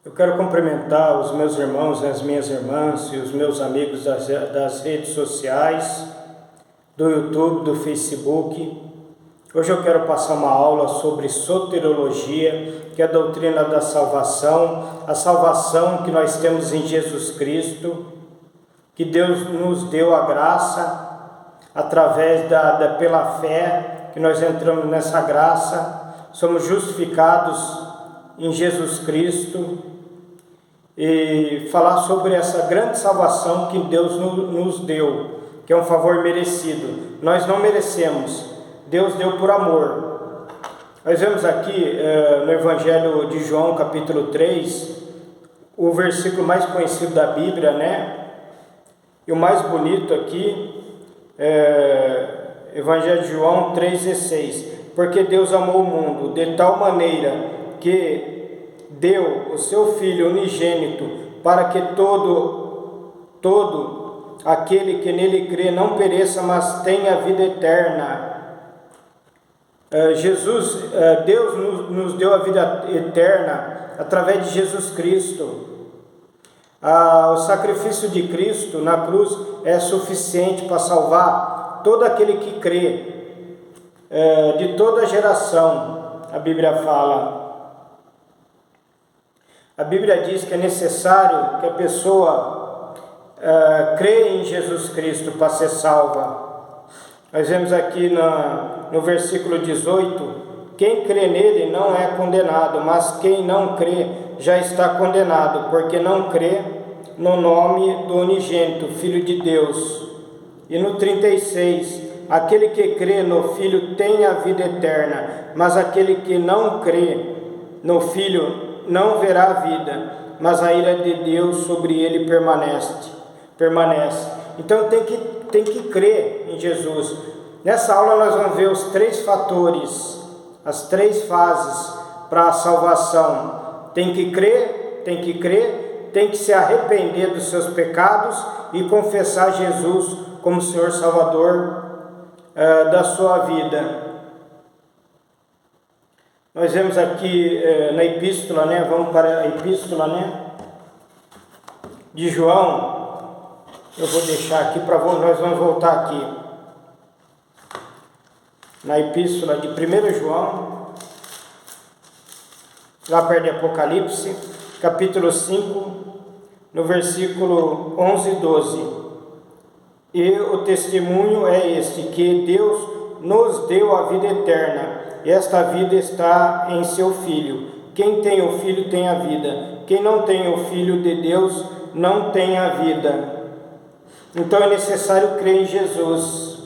Eu quero cumprimentar os meus irmãos e as minhas irmãs e os meus amigos das redes sociais, do YouTube, do Facebook. Hoje eu quero passar uma aula sobre soteriologia, que é a doutrina da salvação, a salvação que nós temos em Jesus Cristo, que Deus nos deu a graça através pela fé, que nós entramos nessa graça, somos justificados em Jesus Cristo, e falar sobre essa grande salvação que Deus nos deu, que é um favor merecido. Nós não merecemos, Deus deu por amor. Nós vemos aqui no Evangelho de João, capítulo 3, o versículo mais conhecido da Bíblia, né? E o mais bonito aqui, Evangelho de João 3,16. Porque Deus amou o mundo de tal maneira que deu o seu Filho unigênito, para que todo aquele que nele crê não pereça, mas tenha vida eterna. Deus nos deu a vida eterna através de Jesus Cristo. O sacrifício de Cristo na cruz é suficiente para salvar todo aquele que crê, de toda geração. A Bíblia fala. A Bíblia diz que é necessário que a pessoa creia em Jesus Cristo para ser salva. Nós vemos aqui no versículo 18: quem crê nele não é condenado, mas quem não crê já está condenado, porque não crê no nome do unigênito, Filho de Deus. E no 36: aquele que crê no Filho tem a vida eterna, mas aquele que não crê no Filho não verá a vida, mas a ira de Deus sobre ele permanece. Então tem que crer em Jesus. Nessa aula nós vamos ver os 3 fatores, as 3 fases para a salvação. Tem que crer, tem que se arrepender dos seus pecados e confessar Jesus como Senhor Salvador da sua vida. Nós vemos aqui na epístola, né? Vamos para a epístola, né? De João. Eu vou deixar aqui nós vamos voltar aqui. Na epístola de 1 João, lá perto de Apocalipse, capítulo 5, no versículo 11 e 12. E o testemunho é este, que Deus nos deu a vida eterna, e esta vida está em seu Filho. Quem tem o Filho tem a vida. Quem não tem o Filho de Deus não tem a vida. Então é necessário crer em Jesus.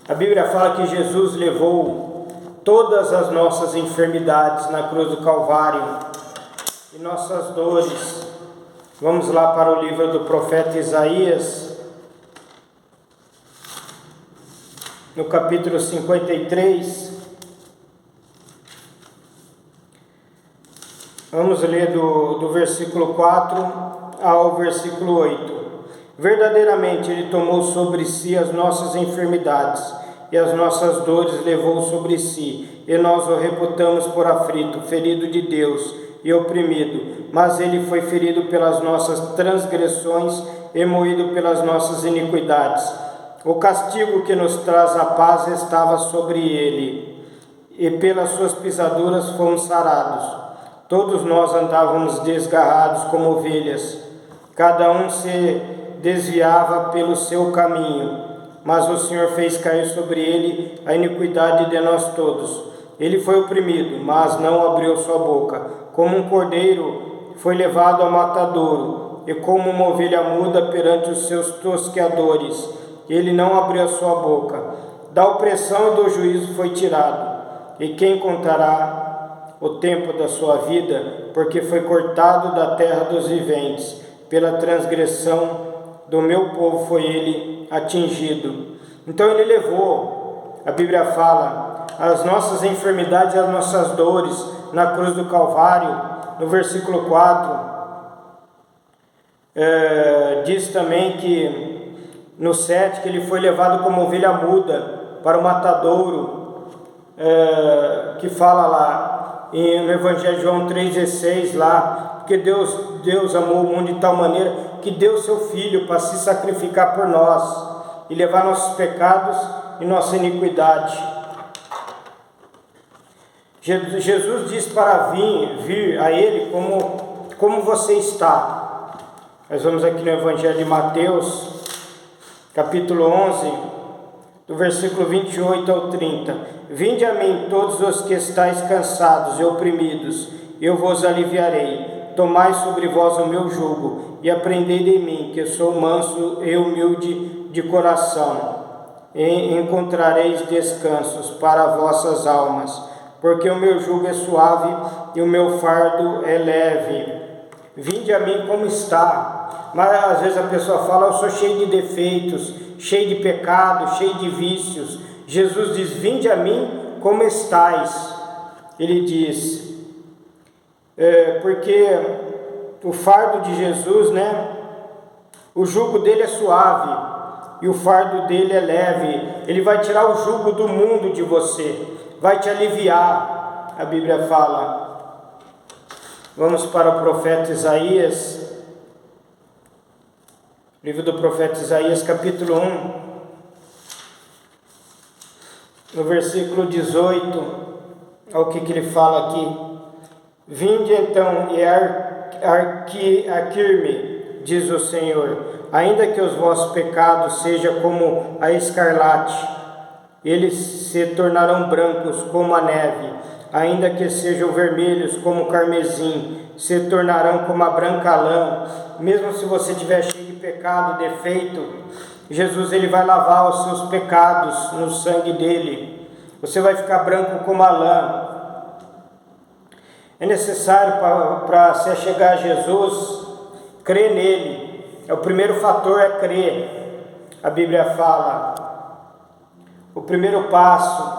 A Bíblia fala que Jesus levou todas as nossas enfermidades na cruz do Calvário e nossas dores. Vamos lá para o livro do profeta Isaías, no capítulo 53, vamos ler do versículo 4 ao versículo 8. Verdadeiramente Ele tomou sobre si as nossas enfermidades e as nossas dores levou sobre si, e nós o reputamos por aflito, ferido de Deus e oprimido, mas Ele foi ferido pelas nossas transgressões e moído pelas nossas iniquidades. O castigo que nos traz a paz estava sobre ele, e pelas suas pisaduras fomos sarados. Todos nós andávamos desgarrados como ovelhas, cada um se desviava pelo seu caminho, mas o Senhor fez cair sobre ele a iniquidade de nós todos. Ele foi oprimido, mas não abriu sua boca. Como um cordeiro foi levado ao matadouro, e como uma ovelha muda perante os seus tosqueadores, ele não abriu a sua boca. Da opressão e do juízo foi tirado. E quem contará o tempo da sua vida? Porque foi cortado da terra dos viventes. Pela transgressão do meu povo foi ele atingido. Então ele levou, a Bíblia fala, as nossas enfermidades e as nossas dores na cruz do Calvário. No versículo 4, diz também que no 7, que ele foi levado como ovelha muda para o matadouro, que fala lá, no Evangelho de João 3,16 lá, porque Deus amou o mundo de tal maneira que deu seu Filho para se sacrificar por nós e levar nossos pecados e nossa iniquidade. Jesus disse para vir a Ele como você está. Nós vamos aqui no Evangelho de Mateus, capítulo 11, do versículo 28 ao 30. Vinde a mim todos os que estáis cansados e oprimidos, eu vos aliviarei. Tomai sobre vós o meu jugo e aprendei de mim, que sou manso e humilde de coração, e encontrareis descansos para vossas almas, porque o meu jugo é suave e o meu fardo é leve. Vinde a mim como está. Mas às vezes a pessoa fala: eu sou cheio de defeitos, cheio de pecado, cheio de vícios. Jesus diz: vinde a mim como estais. Ele diz, porque o fardo de Jesus, o jugo dele é suave e o fardo dele é leve. Ele vai tirar o jugo do mundo de você, vai te aliviar, a Bíblia fala. Vamos para o profeta Isaías, livro do profeta Isaías, capítulo 1, no versículo 18, olha o que ele fala aqui. Vinde então e arquir-me, diz o Senhor, ainda que os vossos pecados sejam como a escarlate, eles se tornarão brancos como a neve, ainda que sejam vermelhos como o carmesim, se tornarão como a branca lã. Mesmo se você estiver cheio de pecado, defeito, Jesus ele vai lavar os seus pecados no sangue dele. Você vai ficar branco como a lã. É necessário para se chegar a Jesus, crer nele. O primeiro fator é crer. A Bíblia fala. O primeiro passo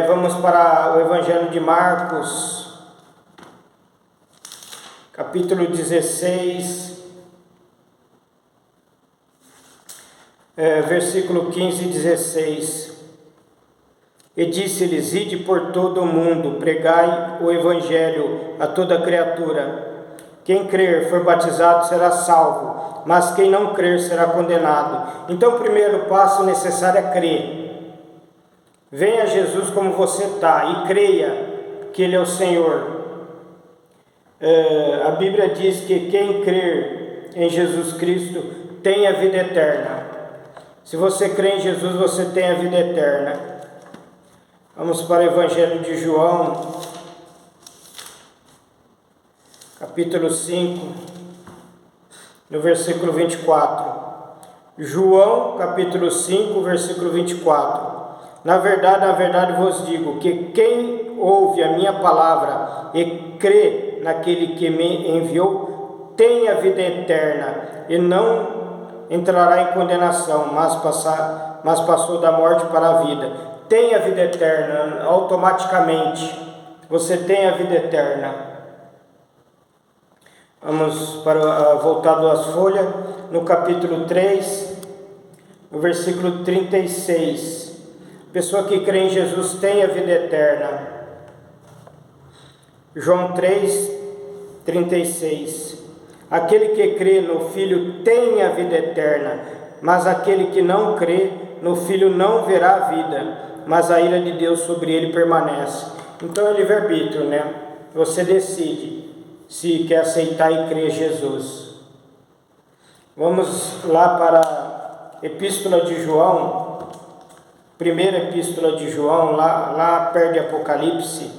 vamos para o Evangelho de Marcos, capítulo 16, versículo 15 e 16. E disse-lhes: ide por todo o mundo, pregai o Evangelho a toda criatura. Quem crer for batizado será salvo, mas quem não crer será condenado. Então o primeiro passo necessário é crer. Venha a Jesus como você está e creia que Ele é o Senhor. A Bíblia diz que quem crer em Jesus Cristo tem a vida eterna. Se você crê em Jesus, você tem a vida eterna. Vamos para o Evangelho de João, capítulo 5, no versículo 24. João, capítulo 5, versículo 24. Na verdade vos digo que quem ouve a minha palavra e crê naquele que me enviou, tem a vida eterna e não entrará em condenação, mas passou da morte para a vida. Tem a vida eterna, automaticamente você tem a vida eterna. Vamos para voltar duas folhas, no capítulo 3, no versículo 36. A pessoa que crê em Jesus tem a vida eterna. João 3, 36. Aquele que crê no Filho tem a vida eterna, mas aquele que não crê no Filho não verá a vida, mas a ira de Deus sobre ele permanece. Então é livre-arbítrio, Você decide se quer aceitar e crer em Jesus. Vamos lá para a Epístola de João, primeira Epístola de João, lá perto de Apocalipse,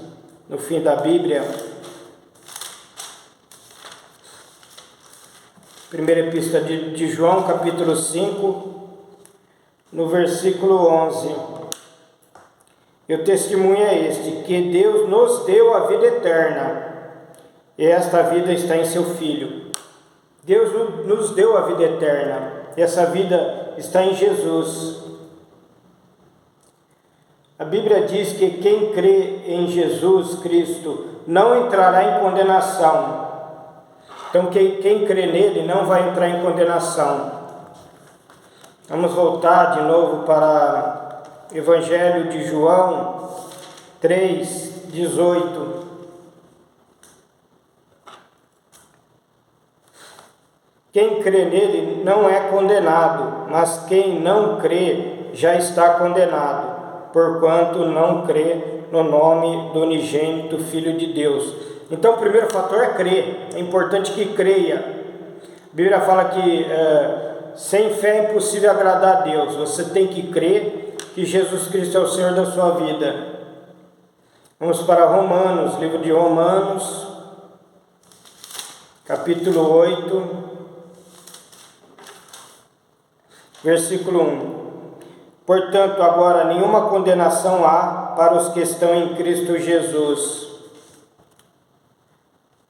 no fim da Bíblia. Primeira Epístola de João, capítulo 5, no versículo 11. E o testemunho é este, que Deus nos deu a vida eterna, e esta vida está em seu Filho. Deus nos deu a vida eterna, e essa vida está em Jesus. A Bíblia diz que quem crê em Jesus Cristo não entrará em condenação. Então quem crê nele não vai entrar em condenação. Vamos voltar de novo para o Evangelho de João 3, 18. Quem crê nele não é condenado, mas quem não crê já está condenado, porquanto não crê no nome do unigênito Filho de Deus. Então, o primeiro fator é crer. É importante que creia. A Bíblia fala que sem fé é impossível agradar a Deus. Você tem que crer que Jesus Cristo é o Senhor da sua vida. Vamos para Romanos, livro de Romanos, capítulo 8, versículo 1. Portanto, agora nenhuma condenação há para os que estão em Cristo Jesus,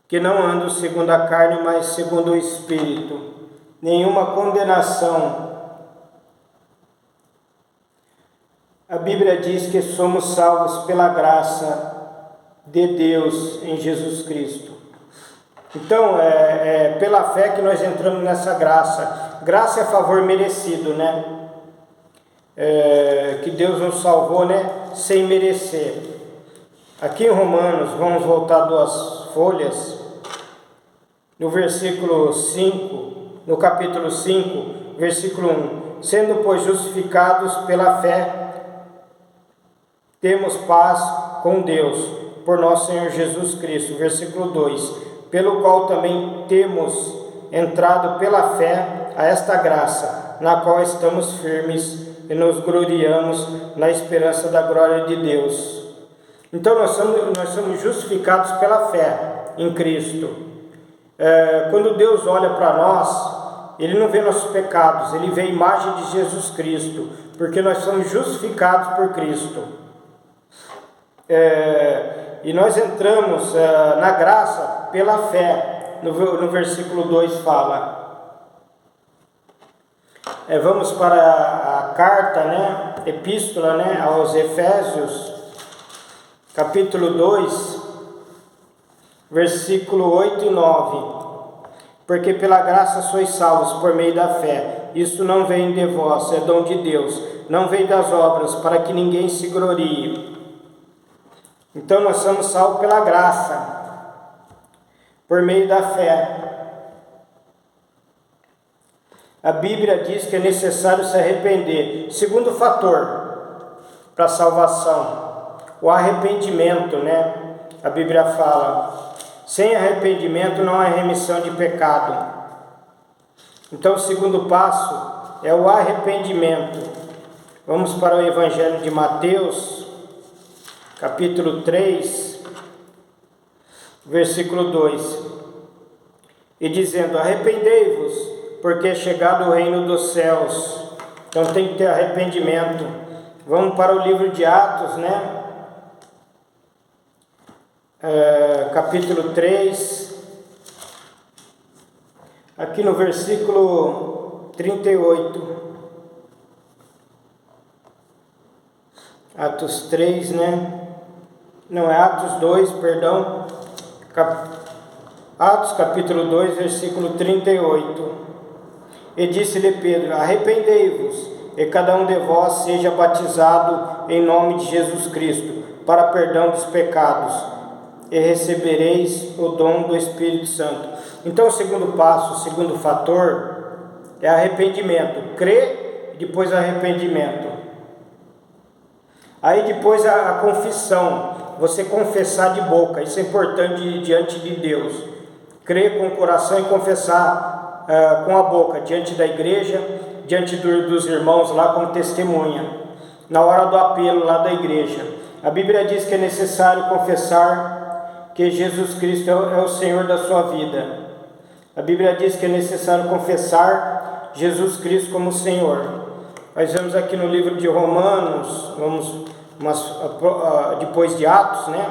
que não andam segundo a carne, mas segundo o Espírito. Nenhuma condenação. A Bíblia diz que somos salvos pela graça de Deus em Jesus Cristo. Então, é pela fé que nós entramos nessa graça. Graça é favor merecido, né? Que Deus nos salvou, né? Sem merecer. Aqui em Romanos, vamos voltar 2 folhas. No versículo 5, no capítulo 5, versículo 1. Sendo, pois, justificados pela fé, temos paz com Deus, por nosso Senhor Jesus Cristo. Versículo 2. Pelo qual também temos entrado pela fé a esta graça, na qual estamos firmes e nos gloriamos na esperança da glória de Deus. Então nós somos justificados pela fé em Cristo. Quando Deus olha para nós, Ele não vê nossos pecados, Ele vê a imagem de Jesus Cristo, porque nós somos justificados por Cristo. E nós entramos na graça pela fé. No versículo 2 fala. Vamos para a carta, né? Epístola, né? Aos Efésios, capítulo 2, versículo 8 e 9. Porque pela graça sois salvos por meio da fé. Isso não vem de vós, é dom de Deus. Não vem das obras, para que ninguém se glorie. Então nós somos salvos pela graça, por meio da fé. A Bíblia diz que é necessário se arrepender. Segundo fator para a salvação, o arrependimento, né? A Bíblia fala, sem arrependimento não há remissão de pecado. Então o segundo passo é o arrependimento. Vamos para o Evangelho de Mateus, capítulo 3, versículo 2. E dizendo, arrependei-vos, porque é chegado o reino dos céus. Então tem que ter arrependimento. Vamos para o livro de Atos, né? Capítulo 3, aqui no versículo 38. Atos 3, né? Não, é Atos 2, perdão. Atos capítulo 2, versículo 38. E disse-lhe Pedro, arrependei-vos, e cada um de vós seja batizado em nome de Jesus Cristo, para perdão dos pecados, e recebereis o dom do Espírito Santo. Então o segundo passo, o segundo fator, é arrependimento. Crer e depois arrependimento. Aí depois a confissão, você confessar de boca, isso é importante diante de Deus. Crer com o coração e confessar com a boca, diante da igreja, diante dos irmãos lá como testemunha, na hora do apelo lá da igreja. A Bíblia diz que é necessário confessar que Jesus Cristo é o Senhor da sua vida. A Bíblia diz que é necessário confessar Jesus Cristo como Senhor. Nós vemos aqui no livro de Romanos, depois de Atos, né?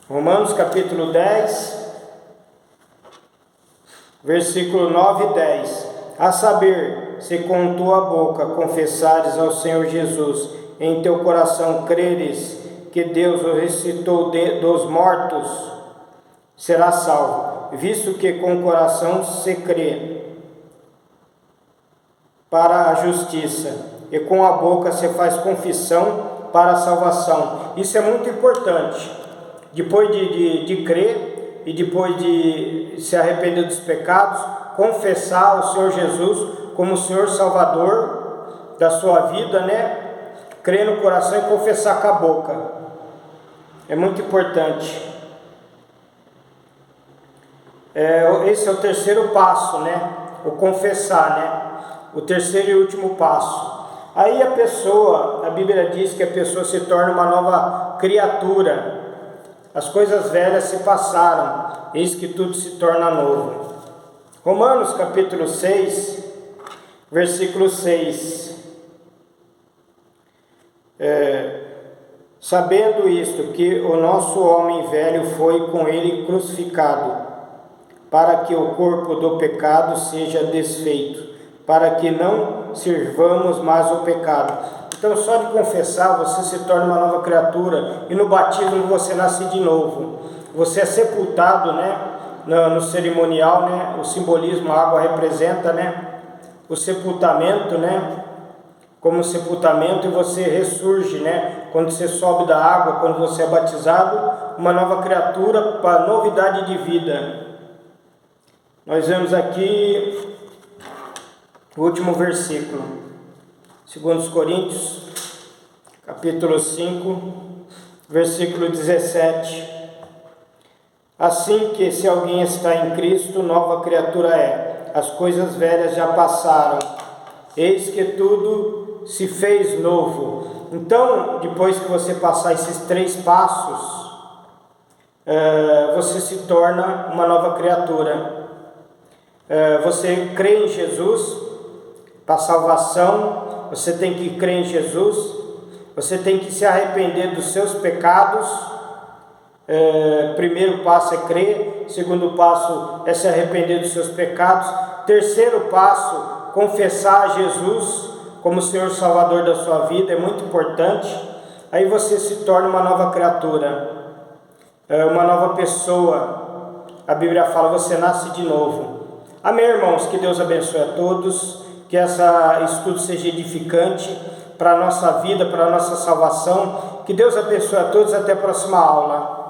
Romanos capítulo 10, versículo 9 e 10. A saber, se com tua boca confessares ao Senhor Jesus, em teu coração creres que Deus o ressuscitou dos mortos, serás salvo, visto que com o coração se crê para a justiça, e com a boca se faz confissão para a salvação. Isso é muito importante. Depois de crer e depois de se arrepender dos pecados, confessar o Senhor Jesus como o Senhor Salvador da sua vida, né? Crer no coração e confessar com a boca. É muito importante. Esse é o terceiro passo, né? O confessar, né? O terceiro e último passo. Aí a Bíblia diz que a pessoa se torna uma nova criatura. As coisas velhas se passaram, eis que tudo se torna novo. Romanos capítulo 6, versículo 6. Sabendo isto, que o nosso homem velho foi com ele crucificado, para que o corpo do pecado seja desfeito, para que não sirvamos mais ao pecado. Então, só de confessar, você se torna uma nova criatura, e no batismo você nasce de novo. Você é sepultado, né, no cerimonial, né, o simbolismo, a água representa, né, o sepultamento, né, como sepultamento, e você ressurge, né, quando você sobe da água, quando você é batizado, uma nova criatura para novidade de vida. Nós vemos aqui o último versículo, 2 Coríntios, capítulo 5, versículo 17. Assim que se alguém está em Cristo, nova criatura é. As coisas velhas já passaram, eis que tudo se fez novo. Então, depois que você passar esses 3 passos, você se torna uma nova criatura. Você crê em Jesus para salvação, você tem que crer em Jesus, você tem que se arrepender dos seus pecados. Primeiro passo é crer, segundo passo é se arrepender dos seus pecados, terceiro passo, confessar a Jesus como Senhor Salvador da sua vida, é muito importante. Aí você se torna uma nova criatura, uma nova pessoa. A Bíblia fala, você nasce de novo. Amém, irmãos? Que Deus abençoe a todos, que esse estudo seja edificante para a nossa vida, para a nossa salvação. Que Deus abençoe a todos, até a próxima aula.